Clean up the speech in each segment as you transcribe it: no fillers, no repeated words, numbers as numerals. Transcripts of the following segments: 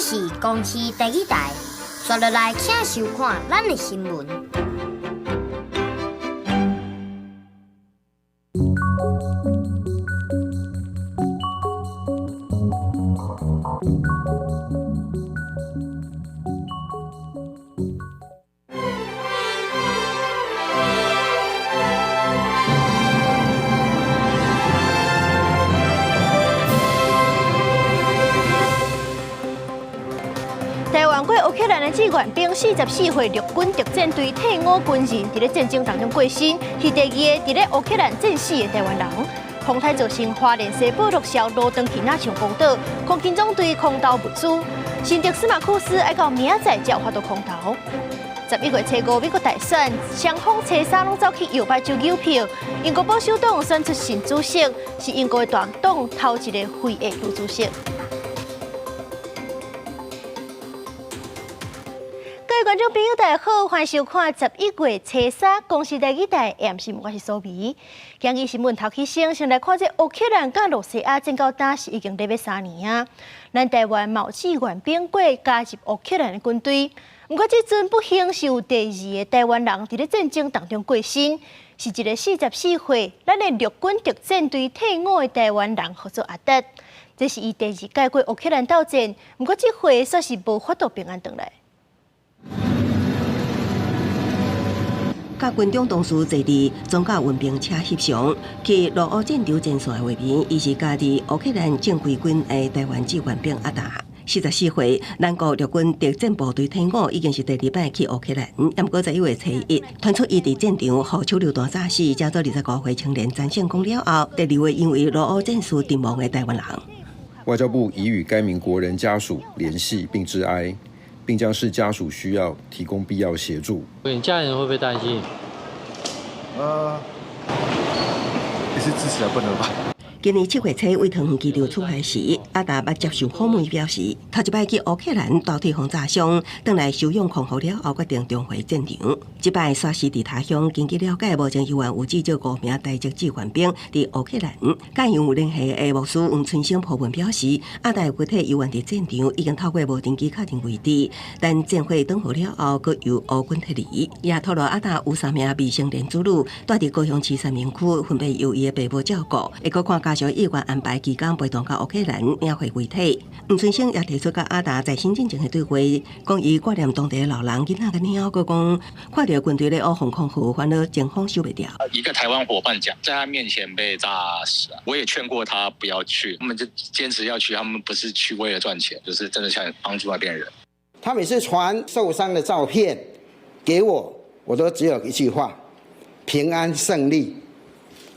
是公视第一台，刷落来请收看咱的新闻。台湾过乌克兰的志愿兵44岁陆军特战队退伍军人，伫咧战争当中过身，是第二个伫咧乌克兰战死的台湾人。风台造成花莲西部陆小路登去那场公岛，空军总队空投物资，新竹司马库斯要到明仔才有法度空投。11月初5美国大选，双方初三拢走去摇摆州邮票。英国保守党选出新主席，是英国大党头一个非裔女主席。各位观众朋友，大家好，欢迎收看11月初3公视第一台 AM 新闻，我是苏眉。今日新闻头起先来看这乌克兰甲罗西亚战到打是已经在要3年啊。咱台湾某志愿兵过加入乌克兰的军队，不过这阵不幸是有第二个台湾人伫咧战争当中过身，是一个44岁咱的陆军特战队退伍的台湾人，叫做阿德。这是伊第2届过乌克兰斗战，不过这回煞是无法度平安回来。甲军中同事坐伫装甲运兵车翕相，去陆乌战场前线的画面，伊是家己乌克兰正规军的台湾志愿兵阿达。44岁，咱国陆军特战部队退伍，已经是第2摆去乌克兰。不过11月初1，传出伊伫战场互手榴弹炸死，叫做25岁青年张宪功了后，第2位因为陆乌战事阵亡的台湾人。外交部已与该名国人家属联系并致哀，并将视家属需要提供必要协助。你家人会不会担心？也是支持啊，不能吧。今年7月初，为桃园机场出海时，阿达捌接受访问表示，头一摆去乌克兰导体轰炸伤，回来休养康复了后，决定重回战场。这摆煞是伫他乡，经过了解，目前医院有至少5名台籍志愿兵伫乌克兰。甲因有联系的牧师黄春生普文表示，阿达骨体医院伫战场已经透过无登记确定位置，但战火转好了后，佫由乌军撤离。也透露阿达有3名未成年子女，住伫高雄市三明区，分别由伊的爸母照顾，会佫看家属意愿安排期间陪同到乌克兰领回遗体。黄春生也提出甲阿达在新进前的对话，讲伊挂念当地的老人囡仔跟鸟，佫讲看到军队咧乌防空河，反而前方收袂掉。一个台湾伙伴讲，在他面前被炸死，我也劝过他不要去，他们就坚持要去，他们不是去为了赚钱，就是真的想帮助那边人。他每次传受伤的照片给我，我都只有一句话：平安胜利，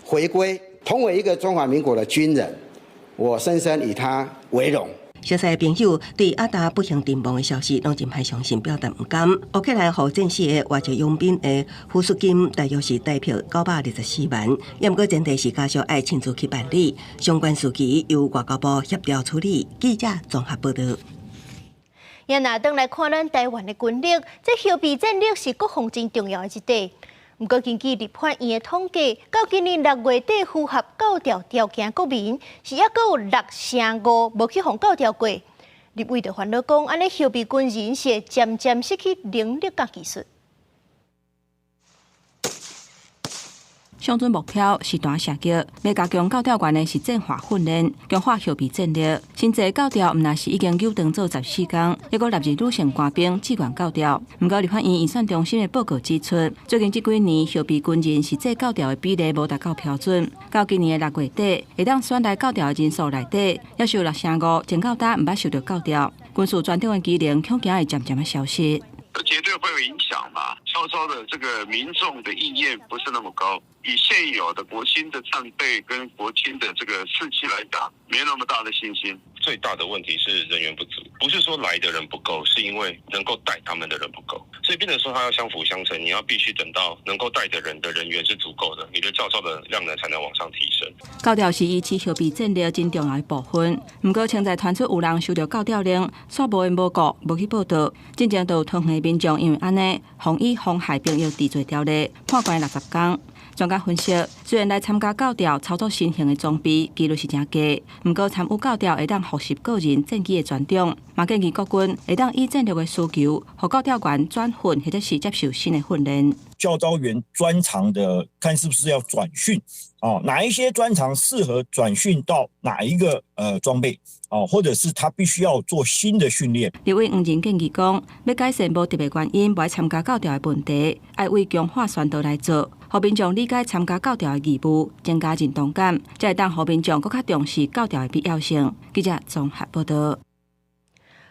回归。同为一个中华民国的军人，我深深以他为荣。熟悉的朋友对阿达不幸阵亡的消息，拢真歹相信，表达不甘。乌克兰互战死的外籍佣兵的抚恤金大约是代表924万，也不过前提是家属爱亲自去办理，相关事宜由外交部协调处理。记者综合报道。也拿回来看咱台湾的军力，这后备战力是国防真重要的一块。不过，根据立法院的统计，到今年6月底符合9条条件国民，是还佫有6.5%无去互9条过。立委就烦恼讲，安尼后备军人是渐渐失去能力甲技术。上阵目标是大射击，要加强9条员的实战化训练，强化后备战力。新制9条毋但是已经久长做14天，还佫纳入女性官兵志愿9条。不过，立法院预算中心的报告指出，最近这几年后备军人实这9条的比例无达到标准。到今年的6月底，会当选来9条的人数内底，也是有6.5%，前到打毋捌受到9条。军事专长的机能恐惊会渐渐的消失。绝对会有影响嘛，稍稍的这个民众的意愿不是那么高。以现有的国军的战备跟国军的这个士气来讲，没有那么大的信心。最大的问题是人员不足，不是说来的人不够，是因为能够带他们的人不够，所以变成说它要相辅相成，你要必须等到能够带的人的人员是足够的，你的教招的量能才能往上提升。9条是以持后备战力真重要的部分，不过现在传出有人收到9条令，煞无的无故无去报道，真正都有同行民众因为安尼，防疫防害并要治罪条例，判关60天。专家分析，虽然来参加教调操作新型的装备几率是真低，不过参与教调会当复习个人战机的专长，嘛建议国军会当以战略的需求，和教调员转训或者是接受新的训练。教招员专长的看是不是要转训哦，哪一些专长适合转训到哪一个装备哦，或者是他必须要做新的训练。立委黄仁建议讲，要改善无特别原因不爱参加教调的问题，要为强化宣导来做，互民众理解参加教调的义务，增加认同感，才会当互民众更较重视教调的必要性。记者综合报道。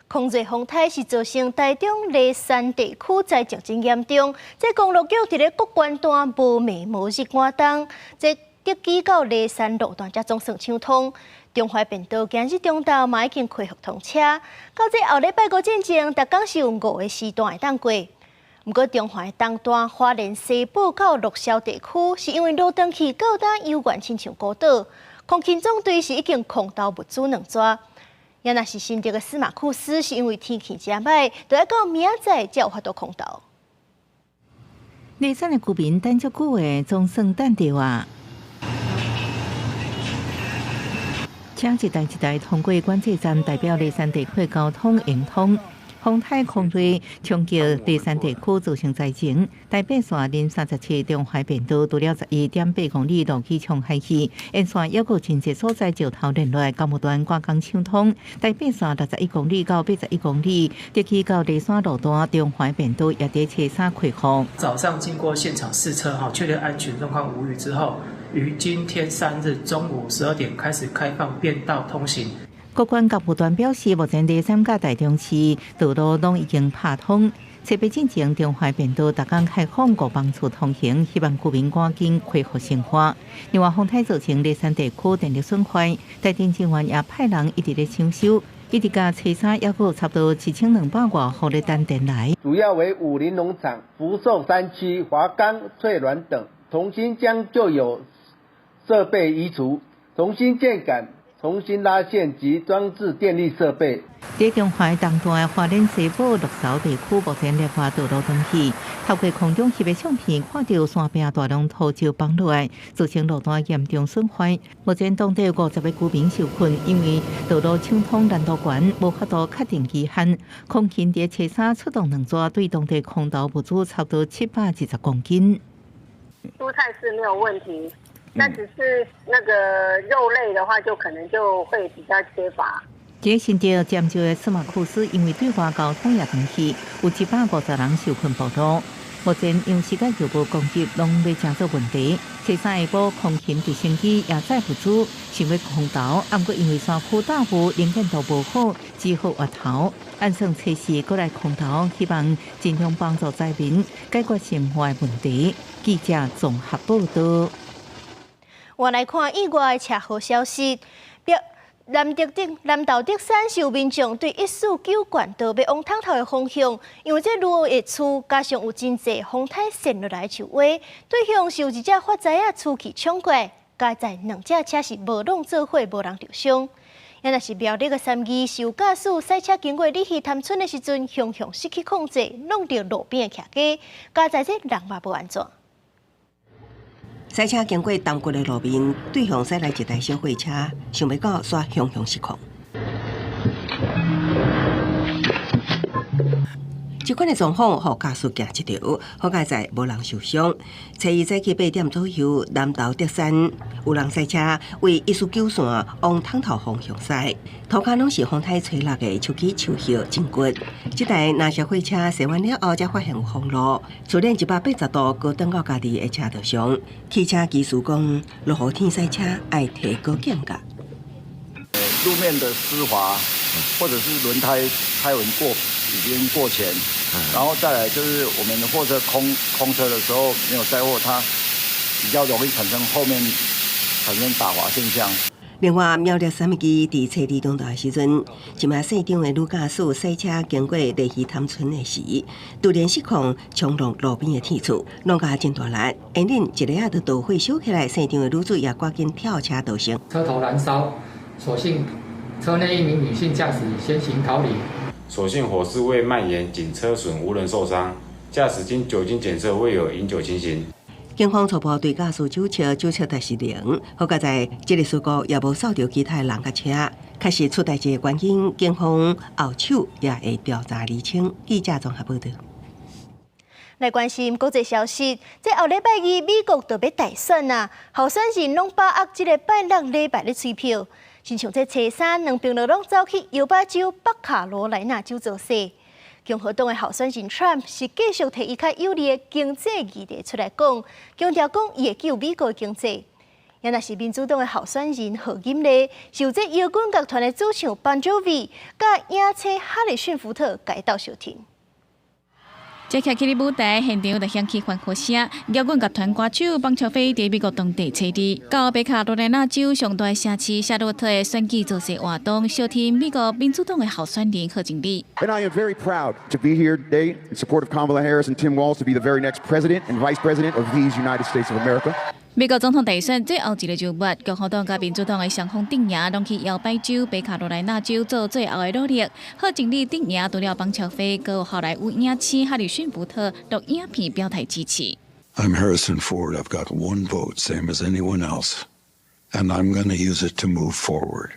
狂热风台是造成台中梨山地区灾情真严重，这公路局伫咧各关段无暝无日赶冬，这德基到梨山路段才总算畅通。中华便道今日中昼嘛已经恢复通车，到这后礼拜五进前，逐工是有5个时段会当过。不过中华东段花莲西部到鹿萧地区，是因为路灯去到达悠远亲像孤岛，空勤总队是已经空投物资2抓。也若是新竹的司马库斯，是因为天气真歹，就要到明仔才有法度空投。梨山的居民等足久的，总算等到啊！车一台一台通过管制站，代表梨山地区交通圆通。风台狂雷冲击梨山地区造成灾情，台北线临37中华便道除了11.8公里路基冲海去，沿线还有真济所在石头连落高木段挂工畅通。台北线61公里到81公里，特去到梨山路段中华便道也在车衫开放。早上经过现场试车确认安全状况无虞之后，于今天3日中午12点开始开放便道通行。各关各部段表示，目前梨山甲台中市道路拢已经拍通。设备进前，中华便道逐工开放5帮处通行，希望居民赶紧恢复生活。另外，风台造成梨山地区电力损坏，台电警员也派人一直咧抢修，一直甲车衫也有差不多7200外户咧等电来。主要为武林农场、福寿山区、华冈、翠峦等，重新将旧有设备移除，重新建改。重新拉线及装置电力设备。在中华东段的花莲西部鹿巢地区，目前劣化道路灯气，透过空中翕的相片，看到山边大量土石崩落来，造成路段严重损坏。目前当地50个居民受困，因为道路畅通难度悬，无法度确定期限。空勤在车衫出动2抓，对当地空投物资差不多720公斤。蔬菜是没有问题。那只是那个肉类的话，就可能就会比较缺乏。这新竹尖石的司马库斯，因为对外交通也断去，有750人受困暴露。目前因世界局部攻击拢未真做问题，车衫下晡空勤直升机也载物资，想要空投，不过因为山区大雾，零件都无好，只好滑头。按算测试过来空投，希望尽量帮助灾民解决生活的问题。记者综合报道。我来看意外的车祸消息。南投德山是有民众对149县道要往汤头的方向，因为这路的厝加上有真济风台渗落来树蛙，对向是有一只发财厝去冲过，加在2只车是无弄做伙，无人受伤。也若是苗栗的3义是有驾驶赛车经过李溪潭村的时阵，向失去控制，弄到路边的徛家，加在这人嘛无安全。赛车经过东骨的路面，对向驶来一台小货车，想要到煞向失控。这款的状况，互驾驶行一条，好在无人受伤。初一早起8点左右，南投德山有人赛车为149线往汤头方向驶，涂骹拢是风台吹落的树枝树叶真骨。这台南小货车驶完了后，才发现有封路，出现180度高转到家己的车道上。汽车技师讲，落雨天赛车爱提高警觉。路面的湿滑，或者是轮胎胎纹已经过前，然后再来就是我们的货车空车的时候没有载货，它比较容易后面产生打滑现象。另外，苗栗3义伫车地中道的时阵，一名县长的女驾驶赛车经过梨溪潭村的时，突然失控冲入路边的铁柱，弄甲真大力。因恁一个就导火烧起来，县长的女子也赶紧跳车逃生。车头燃烧，所幸车内1名女性驾驶先行逃离。所幸火势未蔓延，仅车损，无人受伤。驾驶经酒精检测未有饮酒情形。警方初步对驾驶酒测值是0，好在在这个事故也无扫到其他人甲车，确实出代志的原因，警方后手也会调查厘清。记者综合报道。来关心国际消息，在后礼拜二美国就要大选啊，候选人拢把握这个拜六礼拜咧催票。亲像这初三，两边拢走去犹他州北卡罗来纳州做势。共和党的候选人 Trump 是继续提伊较有利的经济议题出来讲，强调讲伊会救美国的经济。也若是民主党的候选人贺锦丽，受这摇滚乐团的主唱 Bon Jovi 甲影星哈里逊福特改道相挺。这徛起的舞台现场就响起欢呼声，摇滚乐团歌手邦乔飞在美国当地初地，到北卡罗来纳州上大城市夏洛特的选举造势活动，小听美国民主党的候选人贺锦丽。And I am very proud to be here today in support of Kamala Harris and Tim Walz to be the very next president and vice president of these United States of America. 美国总统大选最后一个周末，共和党甲民主党的双方顶赢，拢去摇摆州、北卡罗来纳州做最后的努力。贺锦丽顶赢，除了邦乔飞，还有好莱坞影星哈里逊福特录影片表态支持。I'm Harrison Ford. I've got one vote, same as anyone else, and I'm going to use it to move forward.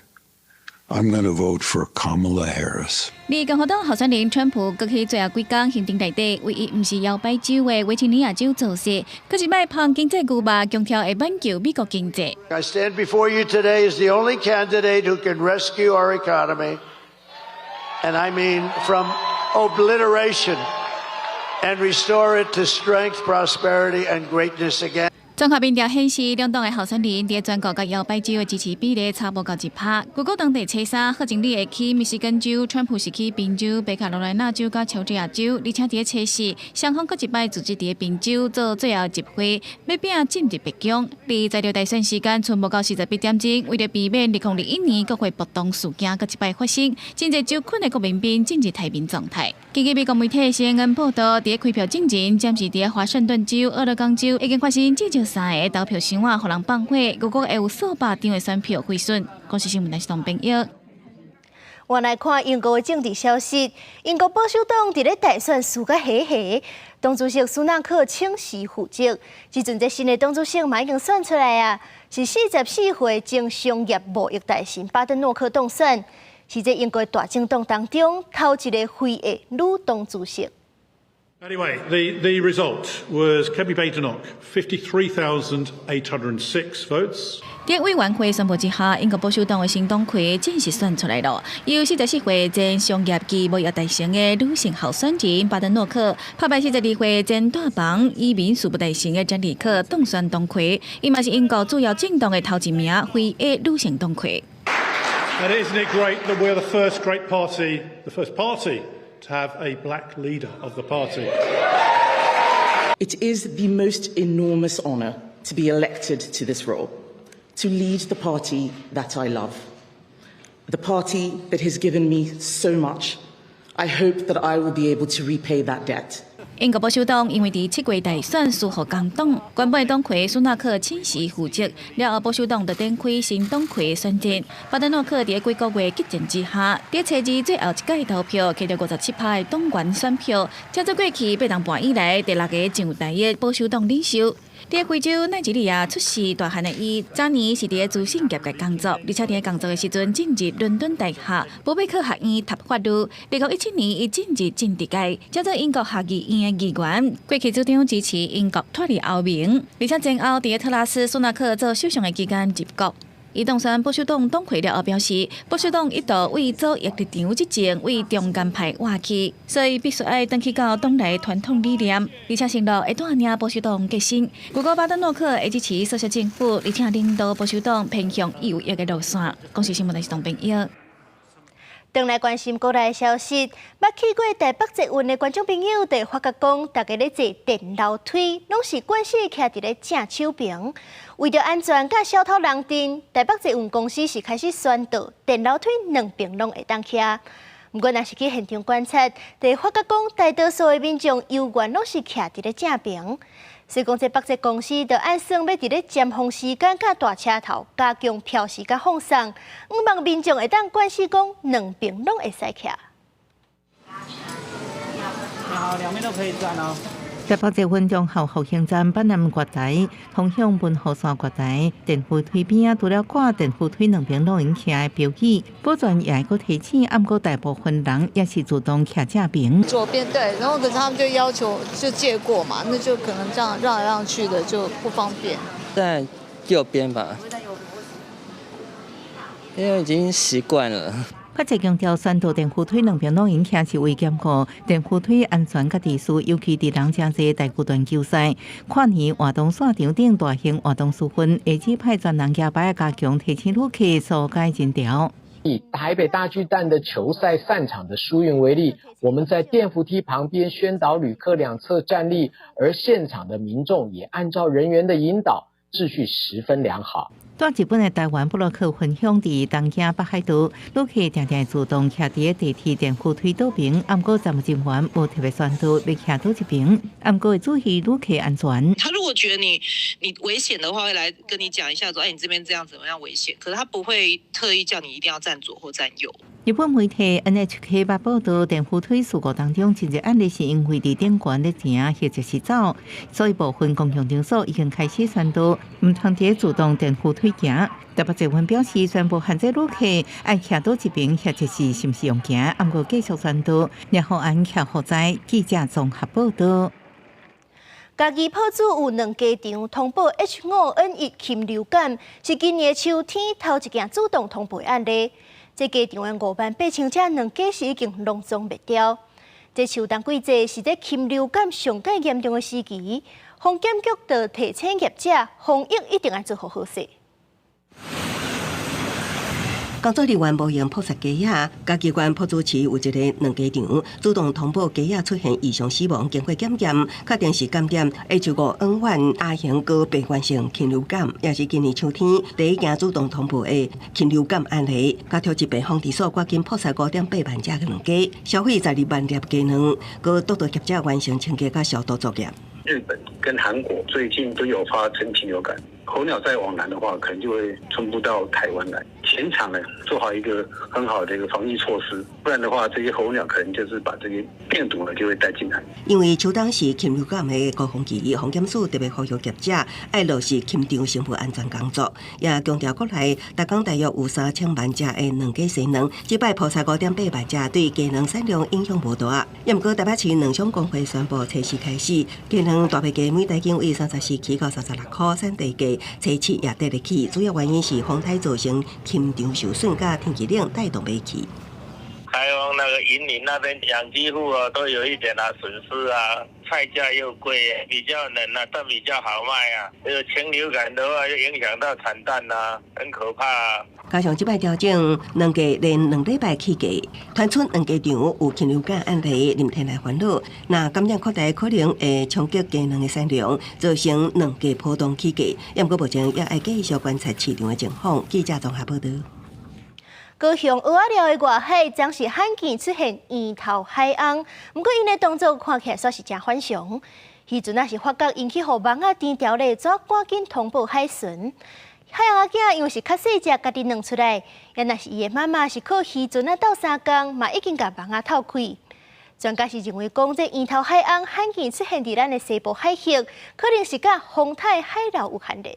I'm going to vote for Kamala Harris. 而共和党候选人川普过去最后几天行程内底，唯一唔是摇摆州的维吉尼亚州做事，佢一摆捧经济牛肉，强调会挽救美国经济。I stand before you today as the only candidate who can rescue our economy, and I mean from obliteration and restore it to strength, prosperity, and greatness again. 综合民调显示，两党的候选人在全国甲摇摆州的支持比例差不多1%。如果当地初三，贺锦丽会去密西根州，川普是去宾州、北卡罗来纳州甲乔治亚州，而且伫初四，双方各一摆组织伫宾州做最后集会，要拼进入白宫。而在了大选时间，剩无到48点钟，为了避免2021年国会暴动事件各一摆发生，真侪州困的国民兵进入太平状态。根据美国媒体 CNN 报道，伫开票进前，暂时伫华盛顿州、俄勒冈州已经发生至少3个投票箱啊，互人放火，如果会有数百张的选票毁损。公司新闻台是同朋友。我来看英国的政治消息，英国保守党伫咧大选输甲下下，党主席苏纳克请辞负责。即阵这新的党主席嘛已经选出来啊，是44岁前商业贸易大臣巴登诺克当选，是这英国大政党当中头一个非裔女党主席。Anyway, the result was Kemi Badenoch, 53,806 votes. 在委员会宣布之下，英国保守党的新党魁正式选出来了。由44岁前商业及贸易大臣的女性候选人巴登诺克，拍败42岁前大房移民事务大臣的詹妮克当选党魁，伊嘛是英国主要政党的头一名非裔女性党魁。And isn't it great that we're the first party to have a black leader of the party? It is the most enormous honour to be elected to this role, to lead the party that I love, the party that has given me so much. I hope that I will be able to repay that debt. 英国保守党因为伫7月大选输予工党，原本的党魁苏纳克请辞负责，了后保守党就展开新党魁选战。巴登诺克伫几个月激战之下，伫初二最后一届投票，摕到57%的党员选票，这做过去8年半以来第6个上有台的保守党领袖。伫非洲奈及利亚出世大汉的伊，早年是伫资讯业界工作，而且伫工作的时阵进入伦敦大学伯贝克学院读法律。2017年，伊进入政治界，叫做英国下议院的议员。过去主张支持英国脱离欧盟，而且前后伫特拉斯苏纳克做首相的期间入国。伊当选保守党党魁了后表示，保守党一度为左翼立场之前为中间派划去，所以必须要回去到党内传统理念，而且承诺会带领保守党革新。如果巴登诺克会支持索小政府，而且领导保守党偏向右翼的路线。公司新闻台是同朋友。转来关心国内消息，捌去过台北捷运的观众朋友，就发觉讲，大家咧坐电楼梯，拢是惯势徛伫咧正手边。为着安全甲小偷人阵，台北捷运公司是开始宣导电楼梯两边拢会当徛。不过，若是去现场观察，就发觉讲，大多数的民众永远拢是徛伫咧正边。所以讲，这北捷公司就按算要伫咧尖峰时间甲大车头加强票时甲放送，希望民众会当关心讲两边拢会使徛。好，两边都可以站哦。台北捷运中校复兴站北南月台通向文湖线月台电扶梯边啊，除了挂电扶梯两边拢用徛的标语，保全也个提醒，按过大部分人也是主动徛正边。左边对，然后可是他们就要求就借过嘛，那就可能这样让来让去的就不方便。在右边吧，因为已经习惯了。发者强调，宣导电扶梯两边拢用徛是为兼顾电扶梯安全甲秩序，尤其伫人真济大巨段球赛、跨年活动线场顶大型活动时分，下指派专人加班加强提醒旅客疏解人潮。以台北大巨蛋的球赛散场的疏运为例，我们在电扶梯旁边宣导旅客两侧站立，而现场的民众也按照人员的引导，秩序十分良好。在日本的台湾布洛克分享伫东京北海道，旅客常常主动徛伫地铁电扶梯道边，不过站务人员无特别宣导要徛到一边，不过会注意旅客安全。他如果觉得你危险的话，会来跟你讲一下说，哎，你这边这样怎么样危险？可是他不会特意叫你一定要站左或站右。日本媒体 NHK 八报道，电扶梯事故当中，真侪案例是因为伫顶悬咧行或者是走，所以部分公共场所已经开始宣导，唔通伫主动电扶梯行。台北捷运表示，宣布限制旅客爱徛到一边，或者是不是用行，不过继续宣导，然后按徛好在记者综合报道。家己泡煮有2家场通报 H5N1 禽流感，是今年秋天头一件主动通报案例。这家场的58000只2家是已经拢总灭掉。这秋冬季节是在禽流感上界严重的时期，防检局就提醒业者防疫一定要做好势。工作人员无用扑杀鸡仔，甲机关朴主持有一个2家场主动通报鸡仔出现异常死亡，经过检验，确定是感染 H5N1 亚型高病原性禽流感，也是今年秋天第一件主动通报的禽流感案例。高条疾病防治所赶紧扑杀5.8万只嘅2家，消费12万粒鸡卵，佮督导业者完成清洁甲消毒作业。日本跟韩国最近都有发生禽流感，候鸟再往南的话，可能就会传播到台湾来。前场呢，做好一个很好的一个防疫措施，不然的话，这些候鸟可能就是把这些病毒呢就会带进来。因为秋冬是禽流感的高峰期，防检署特别呼吁业者要落实禽场生物安全工作，也强调国内每天大约有3000万只的2家生卵，即摆扑杀5.8万只，对鸡卵产量影响无大。也毋过台北市农商公会宣布，初四开始，鸡卵大白鸡每台斤为34起到36块，产地鸡初七也跌得起，主要原因是风台造成禽场受损，加天气冷带动卖气。台湾那个云林那边养鸡户都有一点损失啊，菜价又贵，比较冷但比较好卖啊。这个禽流感的话，就影响到产蛋很可怕啊。加上即摆调整，2家连2礼拜起价，传出2家场有禽流感案例，林天来烦恼。那感染扩大可能会冲击鸡卵的产量，造成2家波动起价。也毋过目前也要继续观察市场的情况。记者综合报道。高雄蚵仔寮的外海暂时罕见出现圆头海翁，不过因的动作看起来算是真反常。渔船也是发觉引起互网仔低调咧，怎赶紧通报海巡。海翁仔因为是较细只，家己弄出来，也若是伊的妈妈是靠渔船斗3工，嘛已经甲网仔透开。专家是认为讲，这圆头海翁罕见出现伫咱的西部海域，可能是甲风台海流有关联。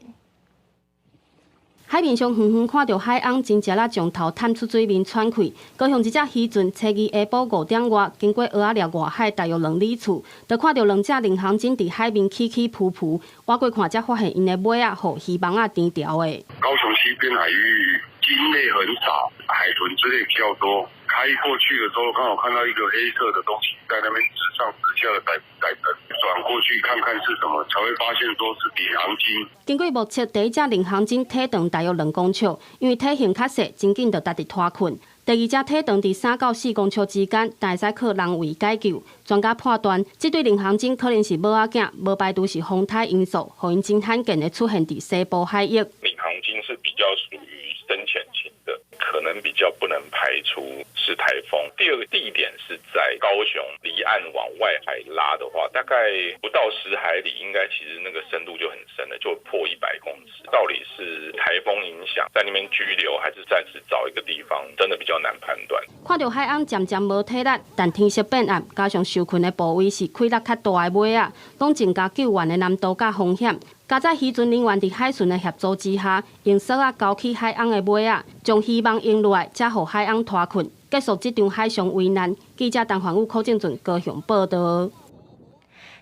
海面上远远看到海翁真正将头探出水面喘气。高雄一只渔船，初二下晡5点外，经过蚵仔寮外海大约2里处，就看到2只领航鲸伫海面起起伏伏。划过看才发现因的尾啊，互渔网仔甜条的。高雄西边海域鲸类很少，海豚之类比较多。开过去的时候，刚好看到一个黑色的东西在那边直上直下的在等，转过去看看是什么，才会发现说是领航鲸。经过目测，第一只领航鲸体长大约2公尺，因为体型较细，真紧就搭伫拖困。第二只体长伫3到4公尺之间，但会使靠人为解救。专家判断，这对领航鲸可能是母仔囝，无排除是风台因素，互因真罕见的出现伫西部海域。领航鲸是比较属于深潜型的，可能比较不能排除是台风。第二个地点是在高雄，离岸往外海拉的话，大概不到10海里，应该其实那个深度就很深了，就破100公尺。到底是台风影响在那边居留，还是暂时找一个地方，真的比较难判断。看到海岸渐渐无体力，但天色变暗，加上受困的部位是气力较大的尾仔，拢增加救援的难度甲风险。加在渔船人员伫海巡的协助之下，用索仔勾起海岸的尾仔，将希望引落来，才互海岸脱困，结束这场海上危难。记者陈环宇、柯正俊高雄报道。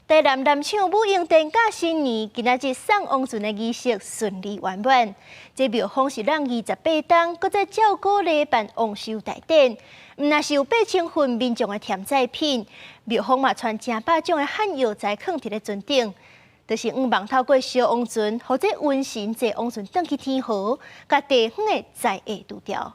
台南南唱舞用电假新年，今仔日送王船的仪式顺利圆满。这庙方是让28档，搁再照顾礼办王寿大典。毋但是有8000份民众的添载品，庙方嘛传正百种的汉药材放伫咧船顶。就是望透过烧王船，或者瘟神坐王船登去天河，甲地方的灾厄除掉。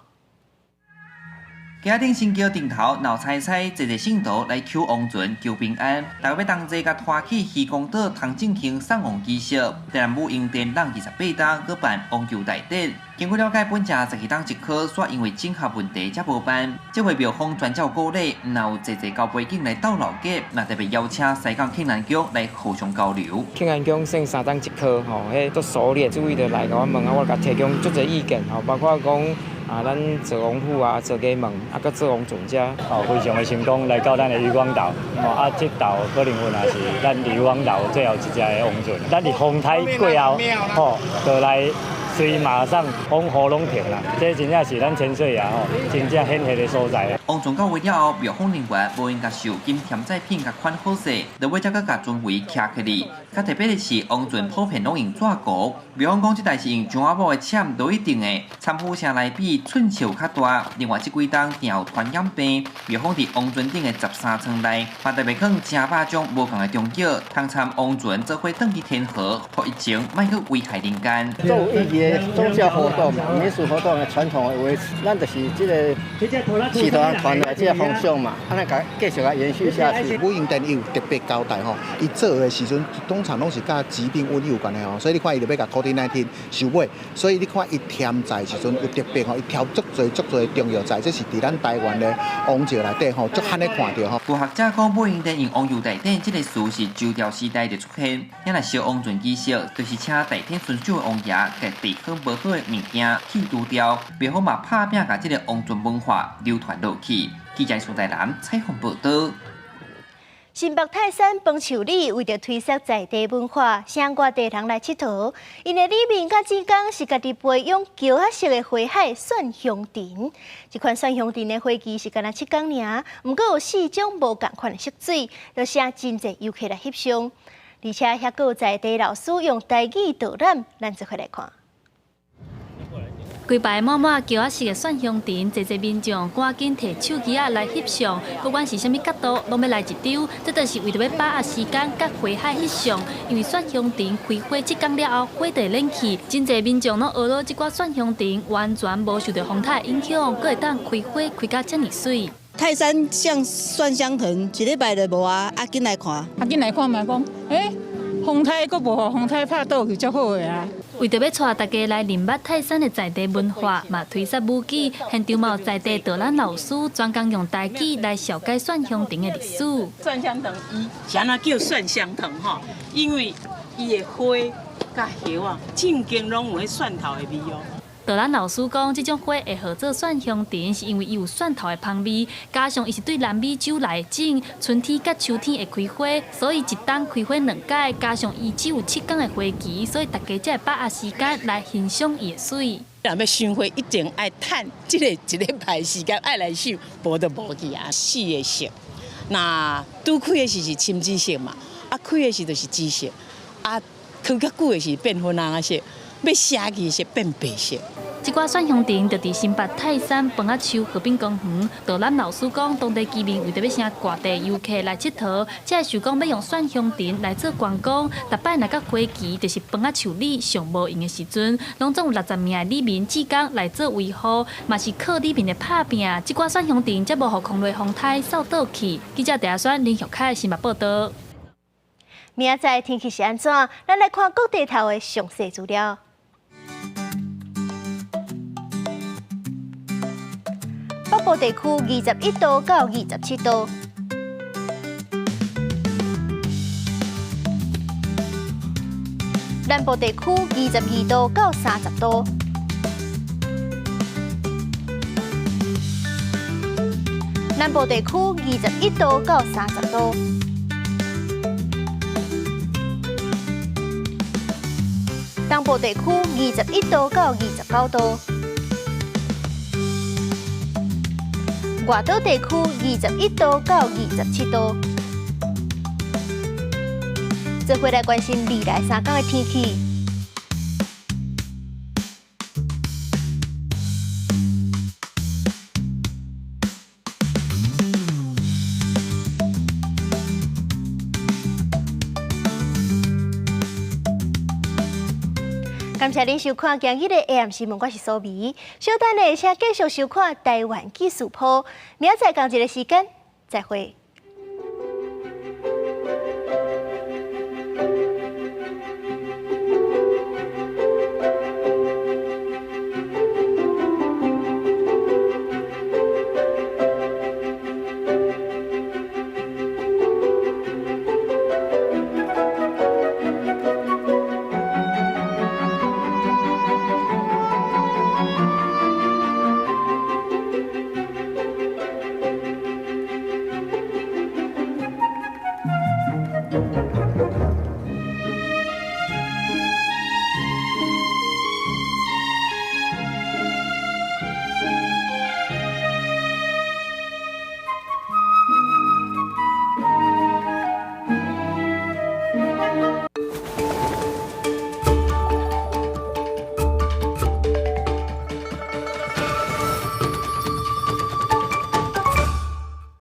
家顶新桥顶头闹彩彩，坐坐信徒来求王船求平安，大家要同齐甲拖起渔光岛唐正兴送王仪式。台南武英殿让28档搁办王球大典。经过了解，本正12档一科，煞因为整合问题才无办。这回庙方专照鼓励，若有坐坐高背景来斗老家，那特别邀请西港庆南宫来互相交流。庆南宫剩3档一科，吼，迄都熟练，注意着来甲我问啊，我甲提供足侪意见，吼，包括讲。咱做王府啊，做鸡门，搁做王船只，非常的成功来到咱的渔光岛，这岛可能也是咱渔光岛最后一只的王船。咱伫风台过后，就来随马上风雨拢停啦，这真正是咱千岁啊，真正显赫的所在。王船到位了后，庙方人员无因甲受金添载品甲款好势，就尾才搁甲船尾徛起嚟。较特别的是，王船普遍拢用纸糊，庙方讲这台是用樟仔布的签都一定的，参数声来比寸数较大。另外，这几档定有传染病，庙方伫王船顶的13层内，嘛特别放正百种无同的中药，通参王船做伙登去天河，互疫情莫去危害人间。做有意义的宗教活动、民俗活动的传统的维持，咱就是这个祈祷传来这个方向嘛，安尼甲继续甲延续下去。武英殿有特别交代吼，伊做的时阵通常拢是甲疾病瘟疫有关的吼，所以你看伊就要甲 COVID-19 收尾，所以你看伊添载时阵有特别吼，伊挑足侪中药材，这是伫咱台湾的王朝内底吼，足罕的看到吼。有学者讲，武英殿用王油大典这个词是周朝时代就出现，因来烧王船仪式，就是请大天遵守的王爷，甲地方无好的物件去除掉，庙方嘛拍拼甲这个王船文化流传落去。记者苏在南采访报道。新北泰山饭树里为着推广在地文化，请外地人来佚佗。因的里面甲主讲是家己培养桥仔式的花海蒜香田。这款蒜香田的花期是干那7天尔，不过有4种无同款的色水，就请真侪游客来翕相。而且遐阁有在地老师用台语导览，咱做伙来看。规排满满桥仔式的蒜香田，侪侪民众赶紧摕手机啊来翕相，不管是啥物角度，拢要来一张。这就是为着要把握时间，甲花海翕相。因为蒜香田开花7天了后，花就冷去，真侪民众拢学到这挂蒜香田完全无受到风台影响，阁会当开花开甲遮尔水。泰山像蒜香藤，一礼拜就无啊，紧来看。紧来看嘛，讲风台阁无，风台拍倒去足好个啊。为着要带大家来认捌泰山的在地文化，嘛推出舞剧，现场嘛有在地导览老师专工用台语来绍介蒜香藤的历史。蒜香藤伊是安怎叫蒜香藤吼？因为伊的花甲叶啊，正经拢有迄蒜头的味哦。导览老师讲，这种花会号做蒜香田，是因为伊有蒜头的香味，加上伊是对南美洲来种，春天甲秋天会开花，所以一冬开花2届，加上伊只有7天的花期，所以大家才会把握时间来欣赏伊的水。若要赏花，一定爱趁这个一礼拜时间爱来赏，无就无去啊。4个色，那拄开的是青紫色嘛，啊开的是就是紫色，啊开较久的是变粉红色。要写字是变白色。这挂蒜香田就伫新北泰山饭仔树河滨公园。导览老师讲，当地居民为着要请外地游客来佚佗，才会想讲要用蒜香田来做观光。逐摆若到花期，就是饭仔树里上无用的时阵，拢总有60名的里民志工来做维护，嘛是靠里面的拍拼。这挂蒜香田才无互空雷风台扫倒去。记者陈选林玉凯新北报道。明仔载天气是安怎？咱来看各地头的详细资料。北部部地区21度到27度。南部地区22度到30度，南部地区21度到30度，东部地区21度到29度，外岛地区21度到27度。再回来关心未来3天的天气。感谢您收看今日的 AM 新闻，我是苏眉。稍等呢，请继续收看台湾纪事报。明仔载同一个时间再会。